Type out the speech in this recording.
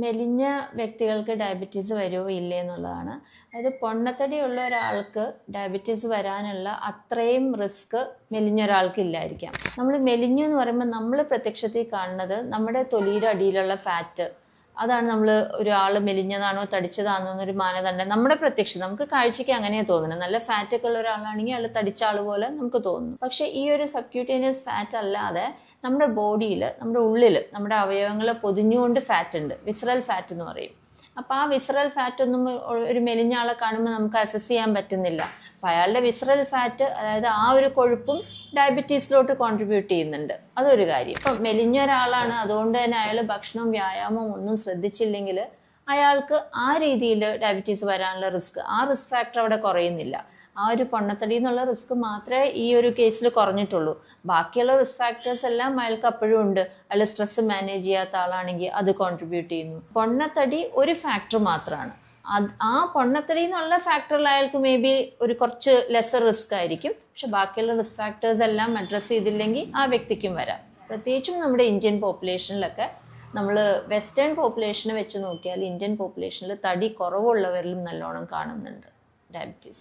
മെലിഞ്ഞ വ്യക്തികൾക്ക് ഡയബറ്റീസ് വരുമോ ഇല്ലേ എന്നുള്ളതാണ്. അതായത് പൊണ്ണത്തടിയുള്ള ഒരാൾക്ക് ഡയബറ്റീസ് വരാനുള്ള അത്രയും റിസ്ക് മെലിഞ്ഞ ഒരാൾക്ക് ഇല്ലായിരിക്കാം. നമ്മൾ മെലിഞ്ഞു എന്ന് പറയുമ്പോൾ നമ്മൾ പ്രത്യക്ഷത്തിൽ കാണുന്നത് നമ്മുടെ തൊലിയുടെ അടിയിലുള്ള ഫാറ്റ്, അതാണ് നമ്മൾ ഒരാൾ മെലിഞ്ഞതാണോ തടിച്ചതാണോ എന്നൊരു മാനദണ്ഡം നമ്മുടെ പ്രത്യക്ഷം നമുക്ക് കാഴ്ചയ്ക്ക് അങ്ങനെയാണ് തോന്നുന്നത്. നല്ല ഫാറ്റൊക്കെ ഉള്ള ഒരാളാണെങ്കിൽ അയാൾ തടിച്ച ആൾ പോലെ നമുക്ക് തോന്നുന്നു. പക്ഷേ ഈ ഒരു സബ്ക്യൂട്ടേനിയസ് ഫാറ്റ് അല്ലാതെ നമ്മുടെ ബോഡിയിൽ, നമ്മുടെ ഉള്ളിൽ, നമ്മുടെ അവയവങ്ങളെ പൊതിഞ്ഞുകൊണ്ട് ഫാറ്റ് ഉണ്ട്, വിസറൽ ഫാറ്റ് എന്ന് പറയും. അപ്പോൾ ആ വിസറൽ ഫാറ്റ് ഒന്നും ഒരു മെലിഞ്ഞ ആളെ കാണുമ്പോൾ നമുക്ക് അസസ് ചെയ്യാൻ പറ്റുന്നില്ല. അപ്പോൾ അയാളുടെ വിസറൽ ഫാറ്റ്, അതായത് ആ ഒരു കൊഴുപ്പും ഡയബറ്റീസിലോട്ട് കോൺട്രിബ്യൂട്ട് ചെയ്യുന്നുണ്ട്. അതൊരു കാര്യം. ഇപ്പം മെലിഞ്ഞ ഒരാളാണ്, അതുകൊണ്ട് തന്നെ അയാൾ ഭക്ഷണവും വ്യായാമവും ഒന്നും ശ്രദ്ധിച്ചില്ലെങ്കിൽ അയാൾക്ക് ആ രീതിയിൽ ഡയബറ്റീസ് വരാനുള്ള ആ റിസ്ക് ഫാക്ടർ അവിടെ കുറയുന്നില്ല. ആ ഒരു പൊണ്ണത്തടി എന്നുള്ള റിസ്ക് മാത്രമേ ഈ ഒരു കേസിൽ കുറഞ്ഞിട്ടുള്ളൂ. ബാക്കിയുള്ള റിസ്ക് ഫാക്ടേഴ്സ് എല്ലാം അയാൾക്ക് അപ്പോഴും ഉണ്ട്. അയാൾ സ്ട്രെസ് മാനേജ് ചെയ്യാത്ത ആളാണെങ്കിൽ അത് കോൺട്രിബ്യൂട്ട് ചെയ്യുന്നു. പൊണ്ണത്തടി ഒരു ഫാക്ടർ മാത്രമാണ്. ആ പൊണ്ണത്തടി എന്നുള്ള ഫാക്ടറിൽ അയാൾക്ക് മേ ബി ഒരു കുറച്ച് ലെസർ റിസ്ക് ആയിരിക്കും. പക്ഷെ ബാക്കിയുള്ള റിസ്ക് ഫാക്ടേഴ്സ് എല്ലാം അഡ്രസ്സ് ചെയ്തില്ലെങ്കിൽ ആ വ്യക്തിക്കും വരാം. പ്രത്യേകിച്ചും നമ്മുടെ ഇന്ത്യൻ പോപ്പുലേഷനിലൊക്കെ, നമ്മൾ വെസ്റ്റേൺ പോപ്പുലേഷനെ വെച്ച് നോക്കിയാൽ ഇന്ത്യൻ പോപ്പുലേഷനിൽ തടി കുറവുള്ളവരിലും നല്ലോണം കാണുന്നുണ്ട് ഡയബറ്റീസ്.